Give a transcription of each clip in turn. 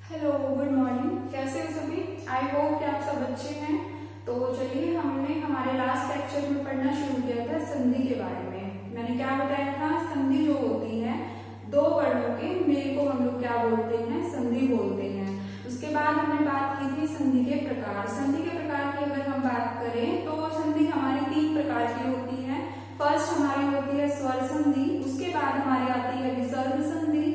Hello, good morning. कैसे हो सभी? आई होप कि आप सब अच्छे हैं। तो चलिए, हमने हमारे लास्ट लेक्चर में पढ़ना शुरू किया था संधि के बारे में। मैंने क्या बताया था? संधि जो होती है, दो वर्णों के मेल को हम लोग क्या बोलते हैं? संधि बोलते हैं। उसके बाद हमने बात की थी संधि के प्रकार। संधि के प्रकार की अगर हम बात करें तो संधि हमारी 3 प्रकार की होती है। फर्स्ट हमारी होती है स्वर संधि, उसके बाद हमारी आती है विसर्ग संधि,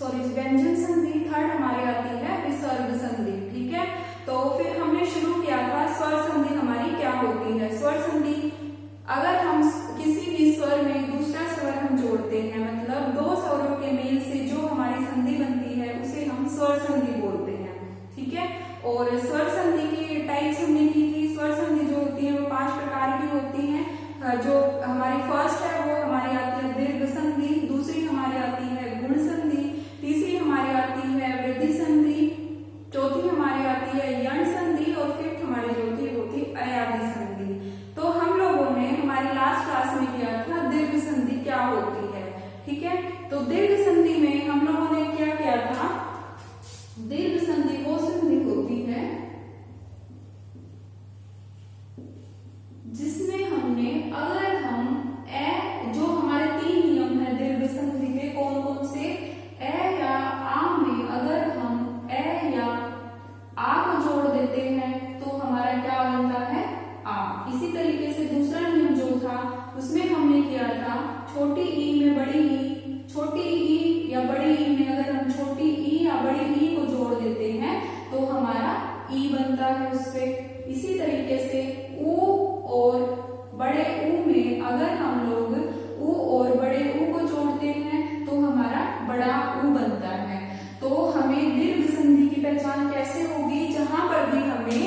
व्यंजन संधि, थर्ड हमारी आती है विसर्ग संधि। ठीक है, तो फिर हमने शुरू किया था स्वर संधि हमारी क्या होती है। स्वर संधि, अगर हम किसी भी स्वर में दूसरा स्वर हम जोड़ते हैं, मतलब दो स्वरों के मेल से जो हमारी संधि बनती है उसे हम स्वर संधि बोलते हैं। ठीक है, और स्वर संधि की टाइप्स हमने की थी। स्वर संधि जो होती है वो 5 प्रकार की होती है। जो हमारी फर्स्ट है वो हमारी आती है दीर्घ संधि, दूसरी हमारी आती है गुण संधि, तीसरी हमारी आती है वृद्धि संधि, चौथी हमारी आती है यण संधि और फिफ्थ हमारी जो होती अयादि संधि। तो हम लोगों ने हमारी लास्ट क्लास में किया था दीर्घ संधि क्या होती है। ठीक है, तो दीर्घ संधि में हम लोगों ने क्या किया था? दीर्घ संधि वो संधि होती है जिसमें हमने, अगर हम जो हमारे 3 नियम है दीर्घ संधि के, कौन कौन से? ए या आ में अगर हम ए या आ को जोड़ देते हैं तो हमारा क्या बनता है? आ। इसी तरीके से दूसरा नियम जो था उसमें हमने किया था छोटी ई में बड़ी ई, छोटी ई या बड़ी ई में अगर हम छोटी ई या बड़ी ई को जोड़ देते हैं तो हमारा ई बनता है उससे। इसी तरीके से ऊ और बड़े ऊ में अगर हम लोग ऊ और बड़े ऊ को जोड़ते हैं तो हमारा बड़ा ऊ बनता है। तो हमें दीर्घ संधि की पहचान कैसे होगी? जहां पर भी हमें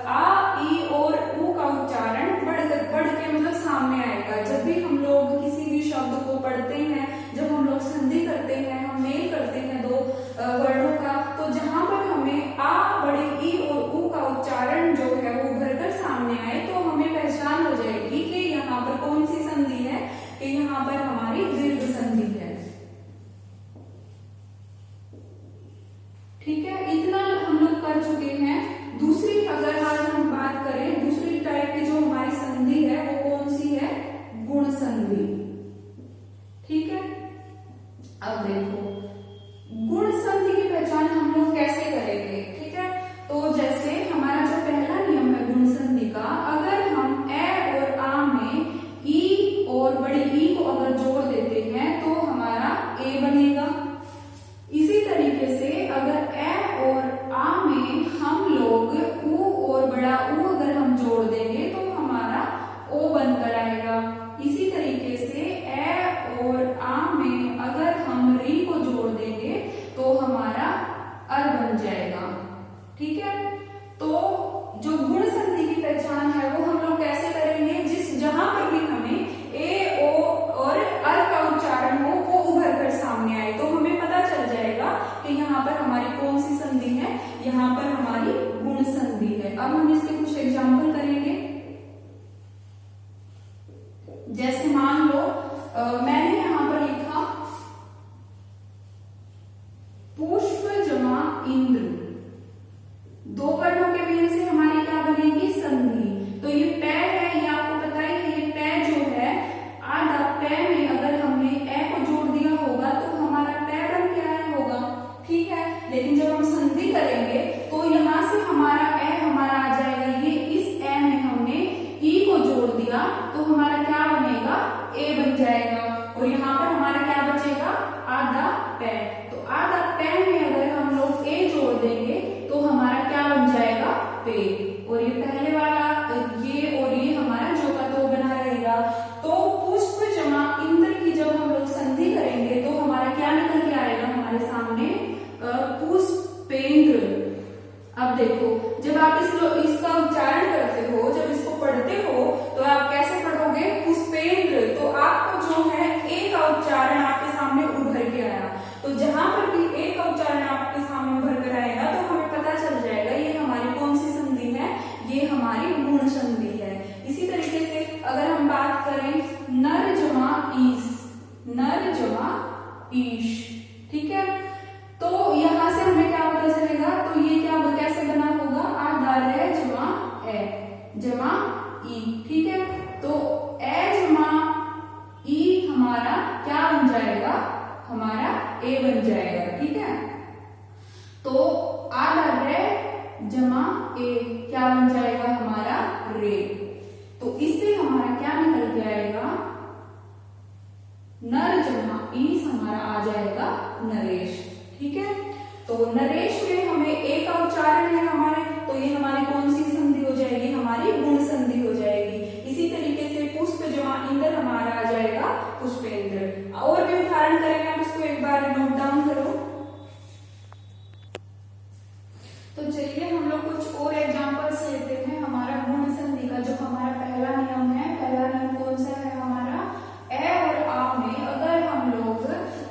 आ, ई और ऊ का उच्चारण बढ़ के मतलब सामने आएगा। जब भी हम लोग किसी भी शब्द को पढ़ते हैं, जब हम लोग संधि करते हैं, हम मेल करते हैं दो वर्णों का, तो जहां पर हमें आ, बड़े ई और ऊ का उच्चारण जो है वो उभर कर सामने आए तो हमें पहचान हो जाएगी कि यहाँ पर कौन सी संधि है, कि यहाँ पर हमारी दीर्घ संधि है। ठीक है, इतना हम लोग कर चुके हैं। दूसरी अगर आज हम बात करें, दूसरी टाइप की जो हमारी संधि है वो कौन सी है? गुण संधि। ठीक है, अब देखो गुण संधि की पहचान हम लोग कैसे करेंगे? ठीक है, तो जैसे हमारा जो पहला नियम है गुण संधि का, अगर हम ए और आ में ई और बड़ी ई को अगर जोड़ देते हैं तो हमारा ए बनेगा। इसी तरीके से अगर ए और आ में हम लोग ऊ और बड़ा ऊ अगर हम जोड़ देंगे तो हमारा ओ बनकर आएगा। इसी तरीके से ए और आ में अगर हम री को जोड़ देंगे तो हमारा अर बन जाएगा। ठीक है, तो जो गुण संधि की पहचान है वो हम लोग कैसे करेंगे? जहां पर भी हमें ए, ओ और अर का उच्चारण हो वो उभर कर सामने आए तो हमें पता चल जाएगा कि यहाँ पर हमारी कौन सी संधि है, यहाँ पर हमारी गुण संधि है। अब हम इसके कुछ एग्जाम्पल करेंगे। जैसे मान लो मैंने यहाँ पर लिखा पुष्प जमा इंद्र, दो वर्णों के मेल से हमारी क्या बनेगी? संधि। तो ये पै है, ये आपको पता ही है, ये पै जो है, आधा पै में अगर हमने ए को जोड़ दिया होगा तो हमारा पै बन के आया होगा। ठीक है, लेकिन जब हम संधि करेंगे तो यहाँ से हमारा ए हमारा आ जाएगा, ये इस ए में हमने ई को जोड़ दिया तो हमारा क्या बनेगा? ए बन जाएगा। और यहाँ पर हमारा क्या बचेगा? आधा पै। तो आधा पै में अगर हम लोग ए जोड़ देंगे तो ये क्या कैसे बना होगा, आधा रे जमा ए जमा ई, ठीक है। तो ए जमा ई हमारा क्या बन जाएगा, हमारा ए बन जाएगा, ठीक है। तो आधा रे जमा ए क्या बन जाएगा, हमारा रे। तो इससे हमारा क्या निकल के आएगा, नर जमा ईस हमारा आ जाएगा नरेश, ठीक है। तो नरेश में हमें ए का उच्चारण है हमारे, तो ये हमारी कौन सी संधि हो जाएगी, हमारी गुण संधि हो जाएगी। इसी तरीके से पुष्प जमा इंद्र हमारा आ जाएगा पुष्पेंद्र। और भी उदाहरण करेंगे, आप इसको एक बार नोट डाउन करो। तो चलिए हम लोग कुछ और एग्जांपल्स लेते हैं हमारा गुण संधि का। जो हमारा पहला नियम है, पहला नियम कौन सा है हमारा, ए और आ में अगर हम लोग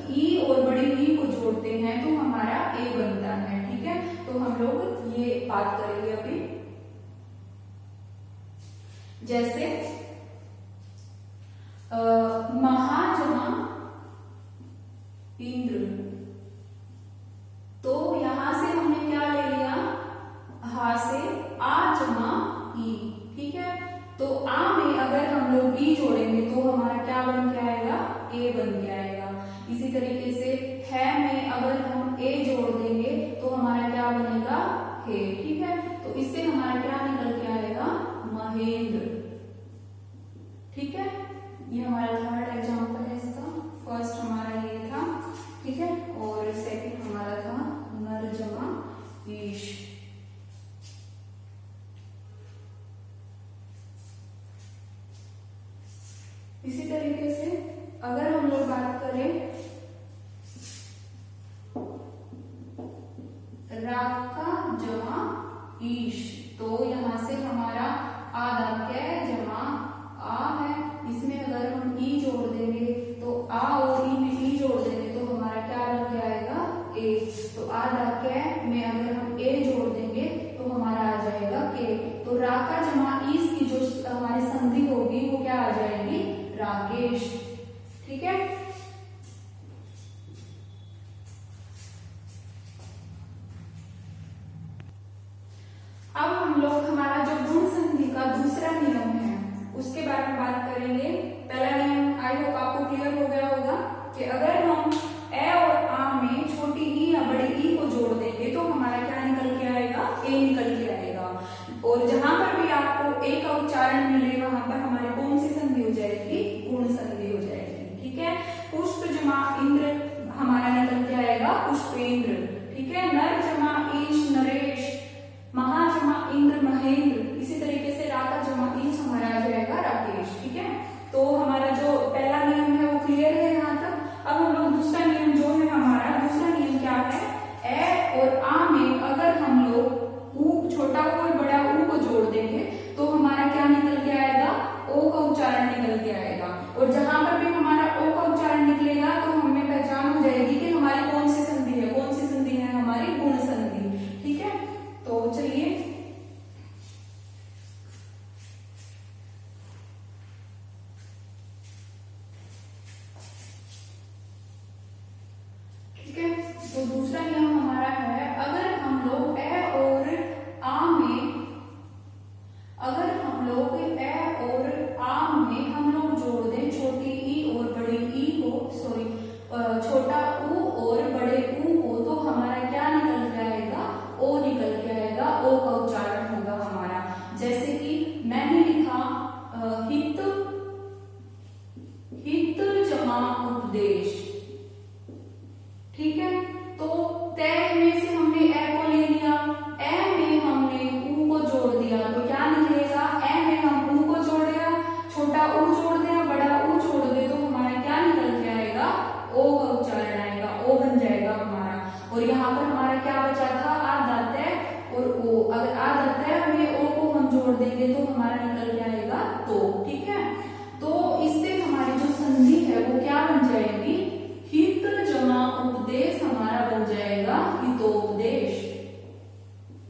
ई और बड़ी ई को जोड़ते हैं तो हमारा ए बनता है, ठीक है। तो हम लोग ये बात करेंगे अभी। जैसे महा जमा इंद्र, तो यहां से हमने क्या ले लिया, हा से आ जमा ई, ठीक है। तो आ में अगर हम लोग ई जोड़ेंगे तो हमारा क्या बन के आएगा, ए बन के आएगा। इसी तरीके से है में अगर हम ए जोड़ देंगे तो हमारा क्या बनेगा, हे, ठीक है। तो इससे हमारा क्या निकल के आएगा, महेंद्र, ठीक है। ये हमारा थर्ड एग्जांपल है इसका। फर्स्ट हमारा ये था, ठीक है, और सेकंड हमारा था नर जमा ईश। इसी तरीके से अगर हम लोग बात करें राका जमा ईश, तो यहां से हमारा आधा कै जमा आ है, इसमें अगर हम ई जोड़ देंगे तो आ और ई में ई जोड़ देंगे तो हमारा क्या बन के आएगा, ए। तो आधा कै में अगर हम ए जोड़ देंगे तो हमारा आ जाएगा के। तो राका जमा ईश की जो हमारी संधि होगी वो क्या आ जाएगी, राकेश, ठीक है। अब हम लोग हमारा जो गुण संधि का दूसरा नियम है उसके बारे में बात करेंगे। पहला नियम आई होप आपको क्लियर हो गया होगा कि अगर हम ए और आ में छोटी ई या बड़ी ई को जोड़ देंगे तो हमारा क्या निकल के आएगा, ए निकल के आएगा। और जहां पर भी आपको ए का उच्चारण मिले वहां पर हमारी कौन सी संधि हो जाएगी, गुण संधि हो जाएगी, ठीक है। पुष्प जमा इंद्र हमारा निकल के आएगा पुष्पेंद्र, ठीक है। नर जमा ईश नरेश, महा जमा इंद्र महेंद्र। इसी तरीके से राका जमा ईश हमारा आ जाएगा राकेश, ठीक है। तो हमारा जो पहला नियम है वो क्लियर है यहाँ तक। अब हम लोग दूसरा नियम जो है हमारा, दूसरा नियम क्या है, ए और आ में अगर हम लोग ऊ, छोटा ऊ और बड़ा ऊ को जोड़ देंगे तो हमारा क्या निकल के आएगा, ओ का उच्चारण निकल के आएगा। और जहां पर भी हमारा ओ का उच्चारण निकलेगा तो हमें पहचान हो जाएगी कि हमारी कौन सी संधि है, कौन सी संधि है, हमारी गुण संधि, ठीक है। तो चलिए ठीक है। तो दूसरा नियम हमारा है, अगर हम लोग ए और आ में, अगर हम लोग ए और आ में हम लोग जोड़ दें छोटी ई और बड़ी ई को, सॉरी छोटा ऊ और बड़े ऊ को, तो हमारा क्या निकल के आएगा, ओ निकल के आएगा, ओ का उच्चारण होगा हमारा। जैसे कि मैंने लिखा हित, हित जमा उपदेश, ठीक है। तो तय में से हमने ए को ले लिया, ए में हमने ऊ को जोड़ दिया तो क्या निकलेगा, ए में हम ऊ को जोड़ दिया, छोटा ऊ जोड़ दिया, बड़ा ऊ जोड़ दे तो हमारा क्या निकल के आएगा, ओ का उच्चारण आएगा, ओ बन जाएगा हमारा। और यहाँ पर हमारा क्या बचा था, आधा तय और ओ। अगर आधा तय में ओ को हम जोड़ देंगे तो हमारा निकल के आएगा तो, ठीक है। तो इससे हमारी जो संधि है वो क्या बन जाएगी, हित जमा उपदेश हमारा बन जाएगा हितोपदेश।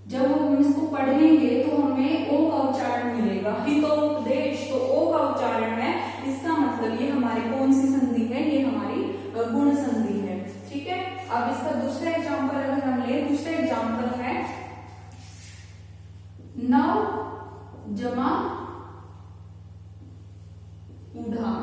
जब हम इसको पढ़ेंगे तो हमें ओ का उच्चारण मिलेगा, हितोपदेश। तो ओ का उच्चारण है, इसका मतलब ये हमारी कौन सी संधि है, ये हमारी गुण संधि है, ठीक है। अब इसका दूसरा एग्जाम्पल अगर हम ले, दूसरा एग्जाम्पल है नव जमा उढ़ा।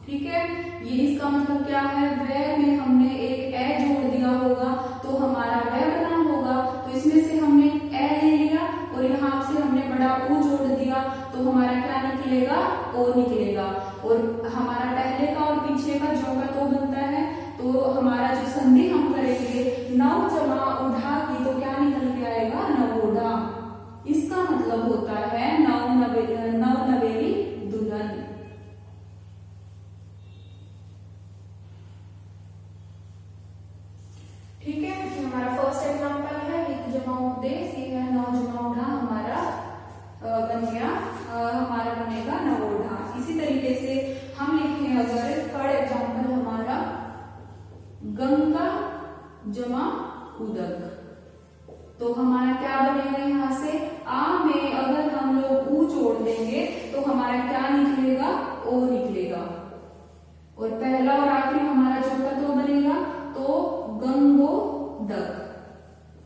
ठीक है, ये इसका मतलब क्या है, वह में हमने एक ए जोड़ दिया होगा तो हमारा वह बना होगा। तो इसमें से हमने ए ले लिया और यहाँ से हमने बड़ा ऊ जोड़ दिया तो हमारा क्या निकलेगा, ओ निकलेगा। और हमारा पहले का और पीछे का जो का तो बनता है, तो हमारा जो संधि हम करेंगे नव जमा उढ़ा की, तो क्या निकल के आएगा, नवोढ़ा। इसका मतलब होता है नव नवेली दुल्हन। ठीक है, हमारा फर्स्ट एग्जांपल है हित जमा उपदेश, ये है नव जमा उढ़ा हमारा बन गया, हमारा बनेगा नवोढ़ा। इसी तरीके से हम लिखें अगर थर्ड एग्जांपल हमारा गंगा जमा उदक, तो हमारा क्या बनेगा, यहाँ से आ में अगर हम लोग ऊ जोड़ देंगे तो हमारा क्या निकलेगा, ओ निकलेगा। और पहला और आखिरी हमारा जो का तो बनेगा तो गंगोदक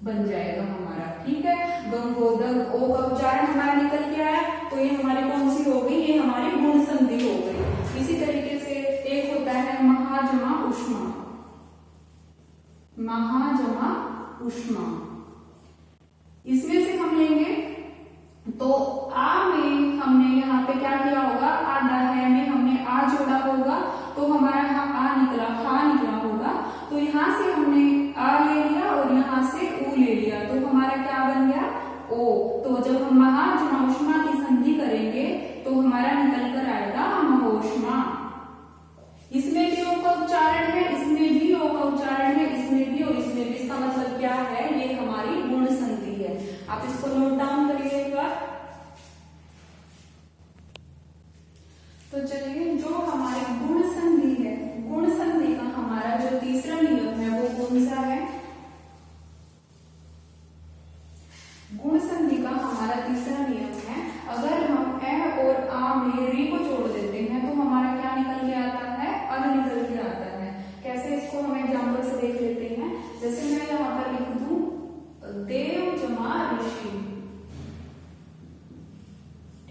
बन जाएगा हमारा। ठीक है, गंगोदक, ओ का उच्चारण हमारा निकल के आया, तो ये हमारी कौन सी हो गई, ये हमारी गुण संधि हो गई। इसी तरीके से एक होता है महाजमा उष्मा, महाजमा उष्मा। इसमें से हम लेंगे तो आ में हमने यहाँ पे क्या किया होगा, आधा है में हमने आ जोड़ा होगा तो हमारा यहाँ आ निकला, हा निकला होगा। तो यहाँ से हमने आ ले लिया और यहाँ से ऊ ले लिया तो हमारा क्या बन गया, ओ। तो जब हम महाजमा उष्मा की संधि करेंगे तो हमारा निकल कर आएगा महोष्मा। इसमें भी ओ का उच्चारण है, इसमें भी ओ का उच्चारण है, इसमें भी और इसमें भी। इसका मतलब क्या है, ये हमारी गुण संधि है। आप इसको नोट डाउन करिए एक बार। तो चलिए, जो हमारी गुण संधि है, गुण संधि का हमारा जो तीसरा नियम है वो कौन सा है, गुण संधि का हमारा तीसरा नियम है, अगर हम ए और आ में री को जोड़ देते हैं तो हमारा क्या निकल के आता है, अर निकल के आता है। कैसे, इसको हम एग्जाम्पल से देख लेते हैं। जैसे मैं यहाँ पर लिख दूं देव जमा ऋषि।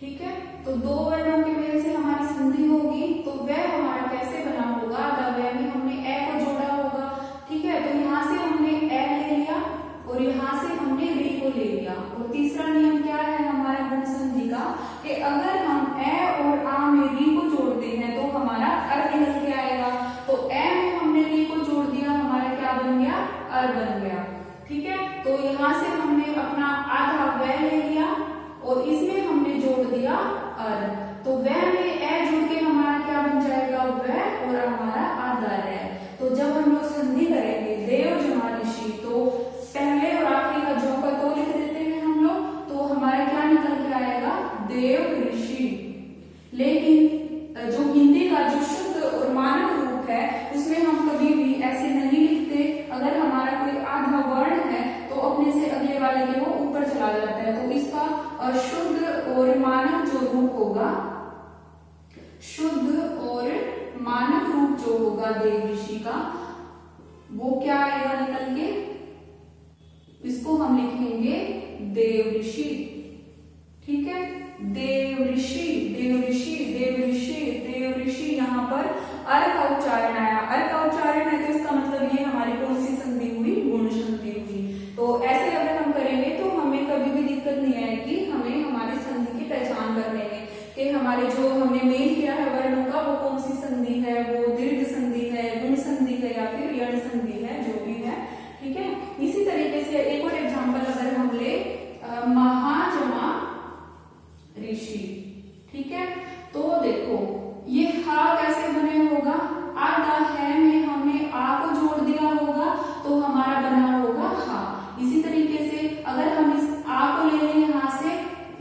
ठीक है, तो दो वर्णों के मेल से हमारी संधि होगी, तो वह हमारा कैसे बना होगा, वह में हमने ए को जोड़ा होगा। ठीक है, तो यहाँ से हमने ए ले लिया और यहाँ से हमने री को ले लिया। और तीसरा नियम क्या है हमारा गुण संधि का, कि अगर हम ए और आ में री को जोड़ते हैं तो हमारा अर निकल के आएगा। तो ए में हमने री को जोड़ दिया, हमारा क्या बन गया, अर बन गया। ठीक है, तो यहाँ से हमने अपना आधा वह ले लिया और इसमें हमने जोड़ दिया अर, तो वह में ए जुड़ के हमारा क्या बन जाएगा, वह, और हमारा आधा है। तो जब हम लोग संधि करेंगे देव जमा ऋषि, तो पहले और आखिरी का जो का तो लिख देते हैं हम लोग, तो हमारा क्या निकल के आएगा, देव ऋषि। लेकिन जो हिंदी का जो शुद्ध और मानक रूप है उसमें हम कभी भी ऐसे नहीं लिखते। अगर हमारा कोई आधा वर्ण है तो अपने से अगले वाले के वो ऊपर चला जाता है, तो इसका शुद्ध और मानक जो रूप होगा, शुद्ध और मानक रूप जो होगा देव ऋषि का, वो क्या आएगा निकल के, इसको हम लिखेंगे देव ऋषि। ठीक है, देव ऋषि, देव ऋषि, देव ऋषि, देव ऋषि। यहाँ पर अर का उच्चारण आया, अर का उच्चारण है तो इसका मतलब ये हमारी कौन सी संधि हुई, गुण संधि हुई। तो ऐसे अगर हम करेंगे तो हमें कभी भी दिक्कत नहीं आएगी, हमें हमारी संधि की पहचान करने में कि हमारे जो हमने मेल किया है वर्णों का वो कौन सी संधि है, वो दीर्घ संधि है, गुण संधि है या फिर यण संधि है, जो भी है। ठीक है, इसी तरीके से एक और एग्जाम्पल अगर हम ले महाजमा ऋषि। ठीक है, तो देखो ये हा कैसे बने होगा, आधा है में हमने आ को जोड़ दिया होगा तो हमारा बना होगा हा। इसी तरीके से अगर हम इस आ को ले लें यहाँ से,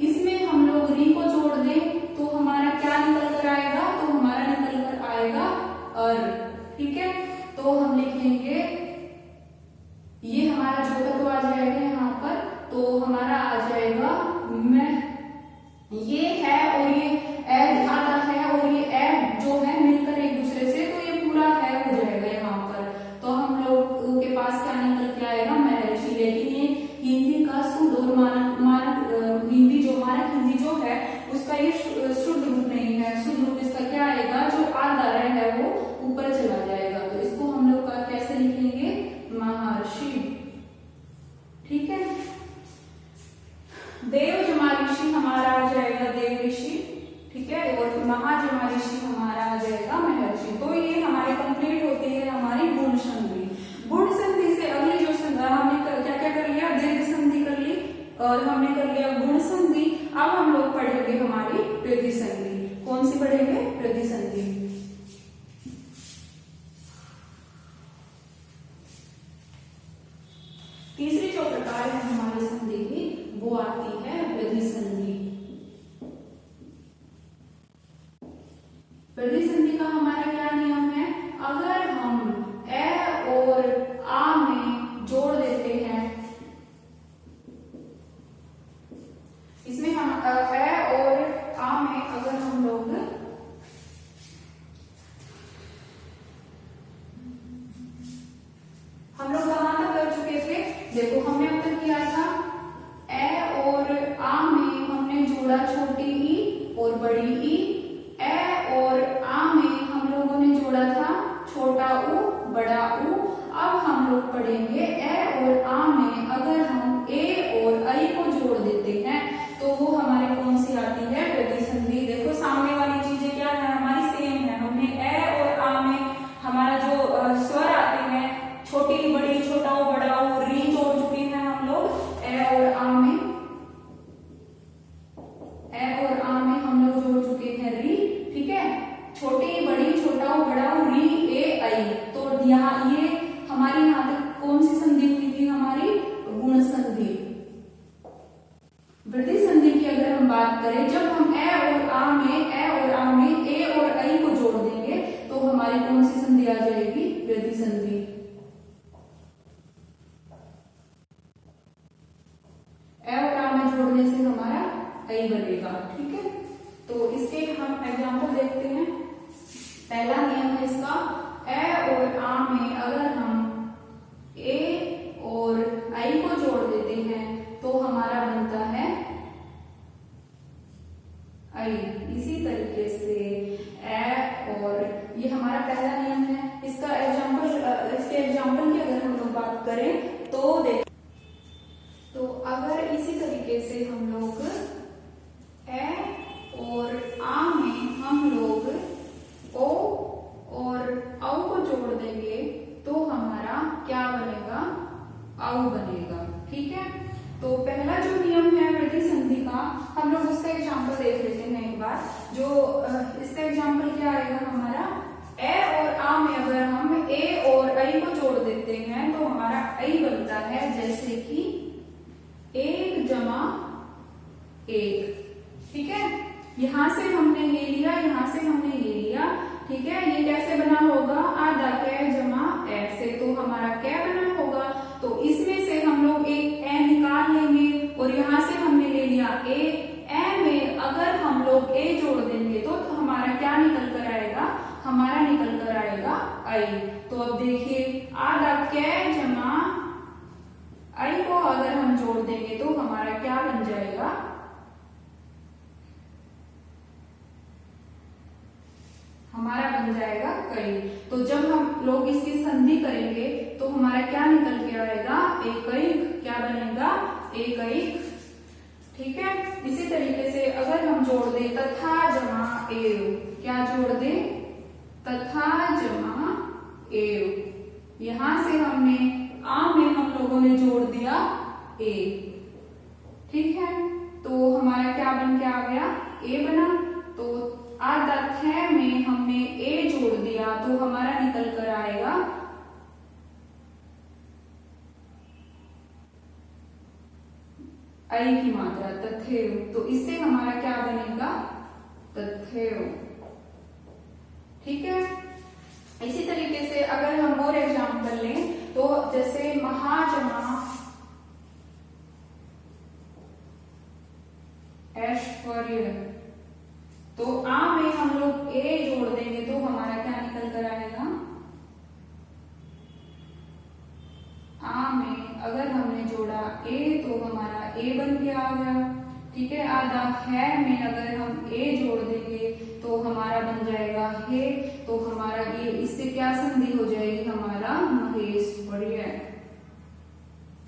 इसमें हम लोग री को जोड़ दें तो हमारा क्या निकल कर आएगा, तो हमारा निकल और हमने कर लिया गुण संधि। अब हम लोग पढ़ेंगे हमारी वृद्धि संधि। कौन सी पढ़ेंगे? वृद्धि संधि। तीसरी जो प्रकार है हमारी संधि की वो आती है वृद्धि संधि। वृद्धि संधि का हमारा क्या नियम है? अगर हम ए और आ में जोड़ देते हैं, इसमें हम ए और आ में अगर हम लोग कहां तक कर चुके थे? देखो हमने अब तक किया था ए और आ में हमने जोड़ा छोटी ई और बड़ी ई। ए और आ में हम लोगों ने जोड़ा था छोटा ऊ बड़ा ऊ। अब हम लोग पढ़ेंगे ए और आ में अगर हम ए और आई को जोड़ देते हैं तो वो हमारे कौन सी आती है? वृद्धि संधि। देखो सामने वाली चीजें क्या है? हमारी सेम है। हमने ए और आ में हमारा जो स्वर आते हैं छोटी बड़ी छोटा ऊ बड़ा ऊ री जोड़ चुके हैं हम लोग ए और आ में। ए और आ में हम लोग जोड़ चुके हैं री। ठीक है, छोटी बड़ी छोटा ऊ बड़ा ऊ री ए आई। तो यहाँ ये हमारी यहाँ तक कौन सी संधि हुई थी? हमारी गुण संधि। वृद्धि संधि की अगर हम बात करें, जब हम ए और आ में ए और आई को जोड़ देंगे तो हमारी कौन सी संधि आ जाएगी? वृद्धि संधि। ए और आ में जोड़ने से हमारा आई बनेगा। ठीक है, तो इसके हम एग्जाम्पल देखते हैं। पहला नियम है इसका, ए और आ में अगर हम ए और आई को जोड़ देते हैं तो हमारा बनता है आई। इसी तरीके से ए और ये हमारा पहला नियम है। इसका इसके एग्जाम्पल की अगर हम लोग बात करें तो देख, तो अगर इसी तरीके से हम लोग ए और आ में हम लोग ओ और औ को जोड़ देंगे तो हमारा क्या बनेगा? औ बनेगा। ठीक है, तो पहला जो नियम है वृद्धि संधि का, हम लोग उसका एग्जाम्पल देख लेते हैं एक बार। जो इसका एग्जाम्पल क्या आएगा हमारा? ए और आ में अगर हम ए और आई को जोड़ देते हैं तो हमारा आई बनता है जैसे कि 1 जमा 1। ठीक है, यहां से हमने ये लिया, यहां से हमने ये लिया। ठीक है, ये कैसे बना होगा? आधा कै जमा ए से, तो हमारा कै बना होगा। तो इसमें से हम लोग एक ए निकाल लेंगे और यहां से हमने ले लिया ए में अगर हम लोग ए जोड़ देंगे तो हमारा क्या निकल कर आएगा? हमारा निकल कर आएगा आई। तो अब देखिए आधा कै जमा आई को अगर हम जोड़ देंगे तो हमारा क्या बन जाएगा? हमारा बन जाएगा कई। तो जब हम लोग इसकी संधि करेंगे तो हमारा क्या निकल के आएगा? एकैक। क्या बनेगा? एकैक। ठीक है, इसी तरीके से अगर हम जोड़ दें तथा जमा एव, क्या जोड़ दें? तथा जमा एव। यहां से हमने आ में हम लोगों ने जोड़ दिया ए। ठीक है, तो हमारा क्या बन के आ गया? ए बना। तो आधा थे में हमने ए जोड़ दिया तो हमारा निकल कर आएगा आई की मात्रा तथेव। तो इससे हमारा क्या बनेगा? तथेव। ठीक है, इसी तरीके से अगर हम और एग्जाम्पल लें तो जैसे महाजमा ऐश्वर्य, तो आ में हम लोग ए जोड़ देंगे तो हमारा क्या निकल कर आएगा? आ में अगर हमने जोड़ा ए तो हमारा ए बन के आ गया। ठीक है, आधा है में अगर हम ए जोड़ देंगे तो हमारा बन जाएगा हे। तो हमारा ये इससे क्या संधि हो जाएगी? हमारा महेश्वर्य।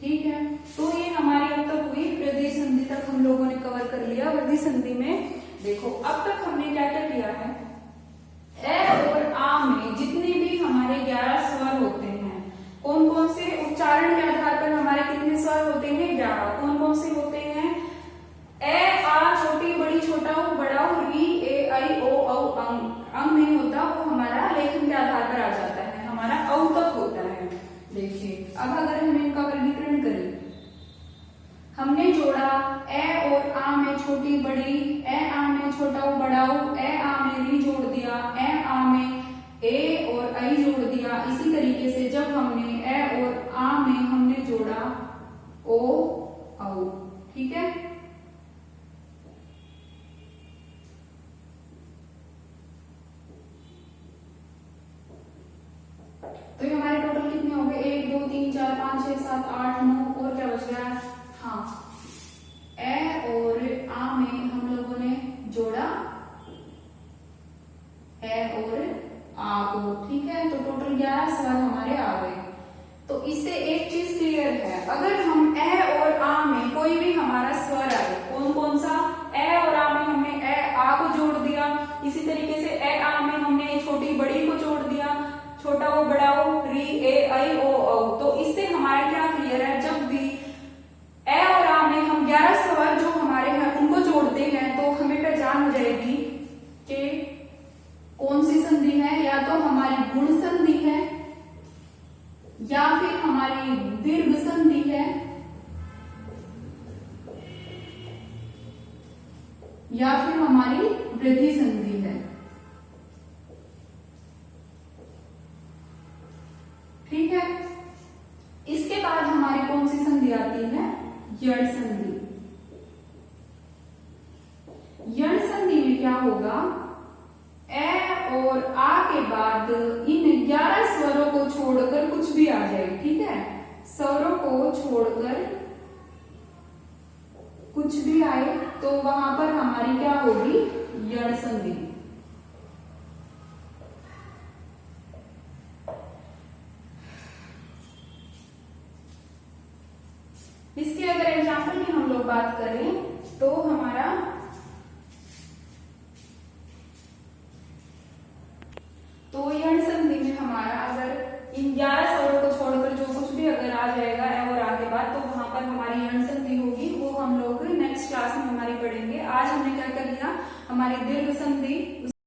ठीक है, तो ये हमारी अब तक हुई वृद्धि संधि तक हम लोगों ने कवर कर लिया। वृद्धि संधि में देखो अब तक हमने क्या क्या किया है? ए और आ में जितने भी हमारे 11 स्वर होते हैं, कौन कौन से? उच्चारण के आधार पर हमारे कितने स्वर होते हैं? 11। कौन कौन से होते हैं? आ में छोटी बड़ी, ए आ में छोटा बड़ाऊ, ए आ में री जोड़ दिया, ए आ में ए और आई जोड़ दिया। इसी तरीके से जब हमने ए और आ में हमने जोड़ा ओ औ, ठीक है। तो ये हमारे टोटल कितने हो गए, 1 2 3 4 5 6 7 8 9 और क्या बच गया, हाँ ए और आ में हम लोगों ने जोड़ा ए और आ को, ठीक है। तो टोटल 11 स्वर हमारे आ गए। तो इससे एक चीज क्लियर है, अगर हम ए और आ में कोई भी हमारा स्वर आए, कौन कौन सा, ए और आ में हमने ए आ को जोड़ दिया, इसी तरीके से ए आ में हमने छोटी बड़ी को जोड़ दिया, छोटा ओ बड़ा ओ, री ए आई ओ औ। तो इससे हमारा क्या क्लियर है, जब भी ए और आ में हम 11 स्वर जो हमारे हैं उनको जोड़ते हैं तो हमें पहचान हो जाएगी कि कौन सी संधि है, या तो हमारी गुण संधि है, या फिर हमारी दीर्घ संधि है, या फिर हमारी वृद्धि संधि है, ठीक है। इसके बाद हमारी कौन सी संधि आती है, यण संधि। यण संधि में क्या होगा, ए और आ के बाद इन 11 स्वरों को छोड़कर कुछ भी आ जाए, ठीक है। स्वरों को छोड़कर कुछ भी आए तो वहां पर हमारी क्या होगी, यण संधि। इसकी अगर एग्जाम्पल की हम लोग बात करें तो हमारा तो यण संधि में हमारा अगर इन 11 स्वरों को छोड़कर जो कुछ भी अगर आ जाएगा ए और आ के बाद, तो वहां पर हमारी यण संधि होगी। वो हम लोग नेक्स्ट क्लास में हमारी पढ़ेंगे। आज हमने क्या कर लिया, हमारी दीर्घ संधि